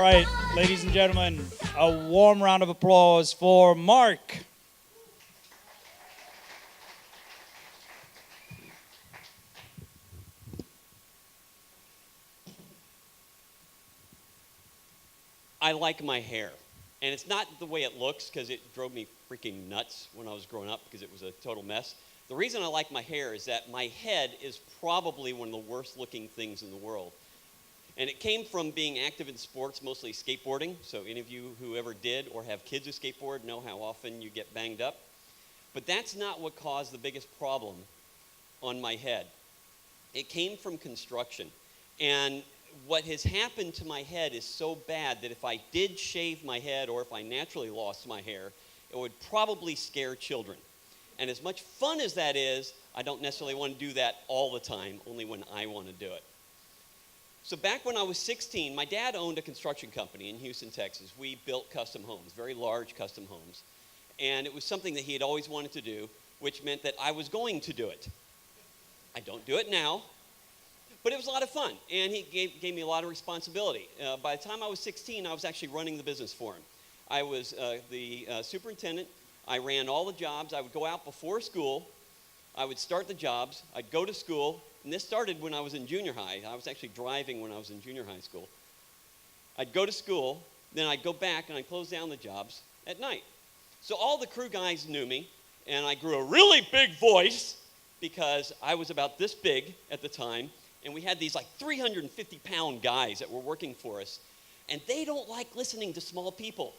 right, ladies and gentlemen, a warm round of applause for Mark. I like my hair. And it's not the way it looks because it drove me freaking nuts when I was growing up because it was a total mess. The reason I like my hair is that my head is probably one of the worst looking things in the world. And it came from being active in sports, mostly skateboarding. So any of you who ever did or have kids who skateboard know how often you get banged up. But that's not what caused the biggest problem on my head. It came from construction. And what has happened to my head is so bad that if I did shave my head or if I naturally lost my hair, it would probably scare children. And as much fun as that is, I don't necessarily want to do that all the time, only when I want to do it. So back when I was 16, my dad owned a construction company in Houston, Texas. We built custom homes, very large custom homes. And it was something that he had always wanted to do, which meant that I was going to do it. I don't do it now, but it was a lot of fun, and he gave me a lot of responsibility. By the time I was 16, I was actually running the business for him. I was the superintendent. I ran all the jobs. I would go out before school. I would start the jobs. I'd go to school, and this started when I was in junior high. I was actually driving when I was in junior high school. I'd go to school, then I'd go back, and I'd close down the jobs at night. So all the crew guys knew me, and I grew a really big voice because I was about this big at the time, and we had these like 350-pound guys that were working for us, and they don't like listening to small people.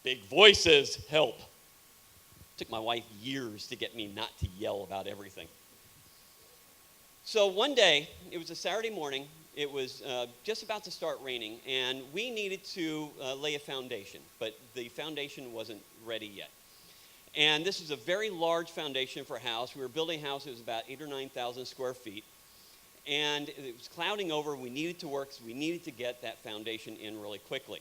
Big voices help. It took my wife years to get me not to yell about everything. So one day, it was a Saturday morning, it was just about to start raining, and we needed to lay a foundation, but the foundation wasn't ready yet. And this was a very large foundation for a house. We were building a house that was about 8,000 or 9,000 square feet. And it was clouding over. We needed to work, so we needed to get that foundation in really quickly.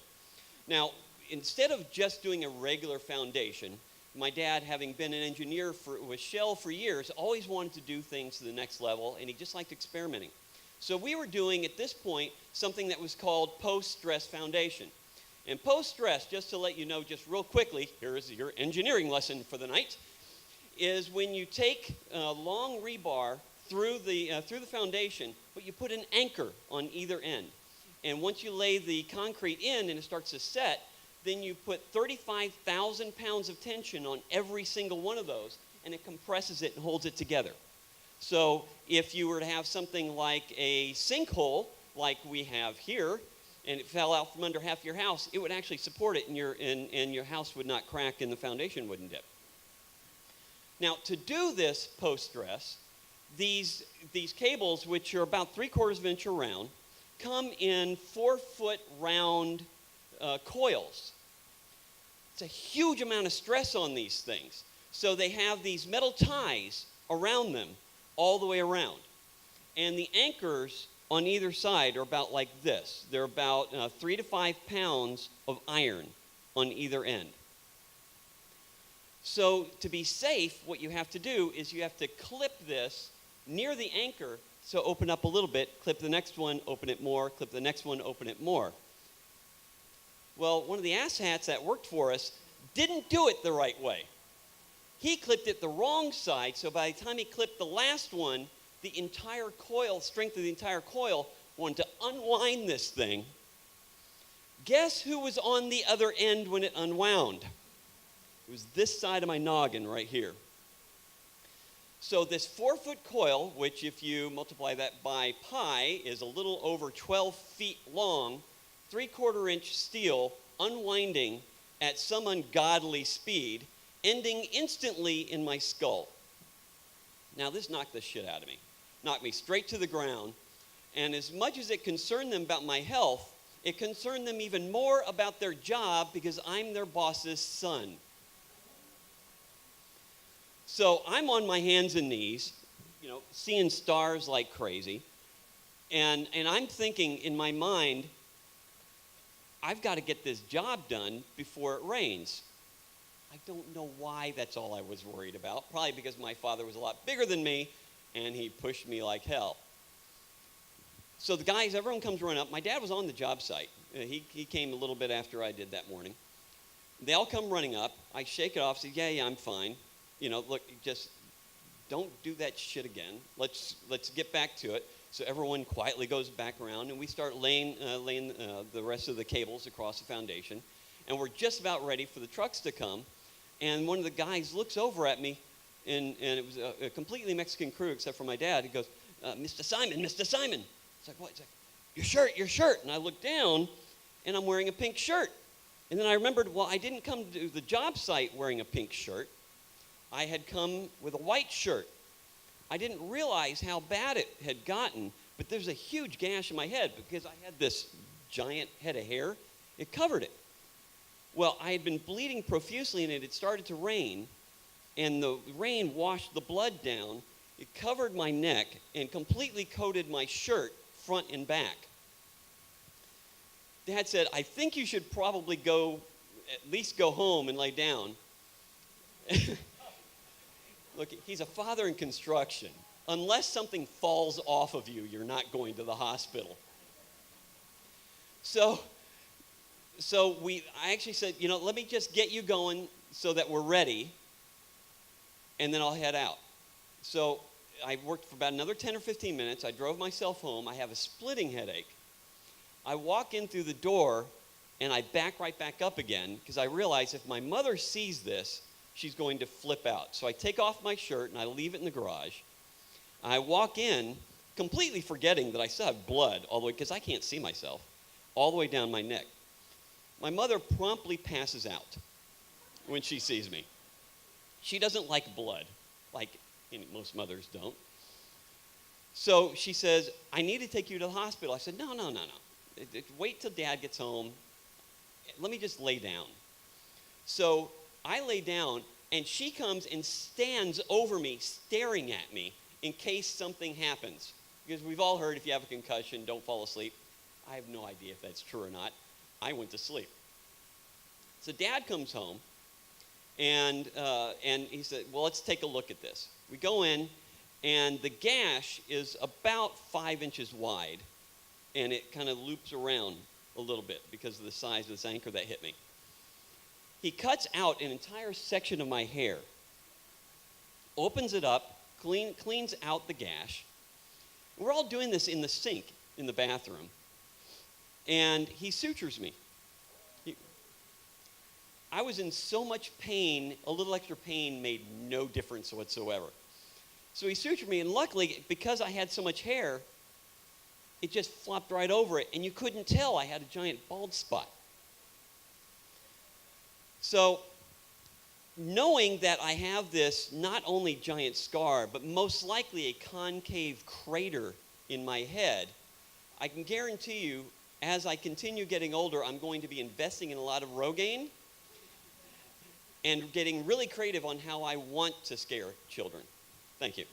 Now, instead of just doing a regular foundation, my dad, having been an engineer with Shell for years, always wanted to do things to the next level, and he just liked experimenting. So we were doing, at this point, something that was called post-stress foundation. And post-stress, just to let you know just real quickly, here's your engineering lesson for the night, is when you take a long rebar through the foundation, but you put an anchor on either end. And once you lay the concrete in and it starts to set, then you put 35,000 pounds of tension on every single one of those, and it compresses it and holds it together. So if you were to have something like a sinkhole, like we have here, and it fell out from under half your house, it would actually support it, and your house would not crack and the foundation wouldn't dip. Now, to do this post-stress, these cables, which are about 3/4 of an inch around, come in 4-foot round coils. It's a huge amount of stress on these things. So they have these metal ties around them all the way around. And the anchors on either side are about like this. They're about 3 to 5 pounds of iron on either end. So to be safe, what you have to do is you have to clip this near the anchor, so open up a little bit, clip the next one, open it more, clip the next one, open it more. Well, one of the asshats that worked for us didn't do it the right way. He clipped it the wrong side, so by the time he clipped the last one, the entire coil, strength of the entire coil, wanted to unwind this thing. Guess who was on the other end when it unwound? It was this side of my noggin right here. So this 4-foot coil, which if you multiply that by pi, is a little over 12 feet long, 3/4 inch steel, unwinding at some ungodly speed, ending instantly in my skull. Now this knocked the shit out of me. Knocked me straight to the ground. And as much as it concerned them about my health, it concerned them even more about their job because I'm their boss's son. So I'm on my hands and knees, seeing stars like crazy. And I'm thinking in my mind, I've got to get this job done before it rains. I don't know why that's all I was worried about. Probably because my father was a lot bigger than me, and he pushed me like hell. So the guys, everyone comes running up. My dad was on the job site, He came a little bit after I did that morning. They all come running up. I shake it off, say, yeah, I'm fine. Look, just don't do that shit again. Let's get back to it. So everyone quietly goes back around, and we start laying the rest of the cables across the foundation. And we're just about ready for the trucks to come. And one of the guys looks over at me, and it was a completely Mexican crew except for my dad. He goes, Mr. Simon. It's like, what? It's like, your shirt. And I look down, and I'm wearing a pink shirt. And then I remembered, well, I didn't come to the job site wearing a pink shirt. I had come with a white shirt. I didn't realize how bad it had gotten, but there's a huge gash in my head because I had this giant head of hair. It covered it. Well, I had been bleeding profusely, and it had started to rain, and the rain washed the blood down. It covered my neck and completely coated my shirt front and back. Dad said, I think you should probably at least go home and lay down. Look, he's a father in construction. Unless something falls off of you, you're not going to the hospital. So I actually said, let me just get you going so that we're ready, and then I'll head out. So I worked for about another 10 or 15 minutes. I drove myself home. I have a splitting headache. I walk in through the door, and I back right back up again because I realize if my mother sees this, she's going to flip out. So I take off my shirt, and I leave it in the garage. I walk in, completely forgetting that I still have blood all the way, because I can't see myself, all the way down my neck. My mother promptly passes out when she sees me. She doesn't like blood, like most mothers don't. So she says, I need to take you to the hospital. I said, no. Wait till Dad gets home. Let me just lay down. So I lay down, and she comes and stands over me, staring at me in case something happens. Because we've all heard if you have a concussion, don't fall asleep. I have no idea if that's true or not. I went to sleep. So Dad comes home, and he said, well, let's take a look at this. We go in, and the gash is about 5 inches wide, and it kind of loops around a little bit because of the size of this anchor that hit me. He cuts out an entire section of my hair, opens it up, cleans out the gash. We're all doing this in the sink in the bathroom, and he sutures me. I was in so much pain, a little extra pain made no difference whatsoever. So he sutured me, and luckily, because I had so much hair, it just flopped right over it, and you couldn't tell I had a giant bald spot. So, knowing that I have this not only giant scar, but most likely a concave crater in my head, I can guarantee you, as I continue getting older, I'm going to be investing in a lot of Rogaine and getting really creative on how I want to scare children. Thank you.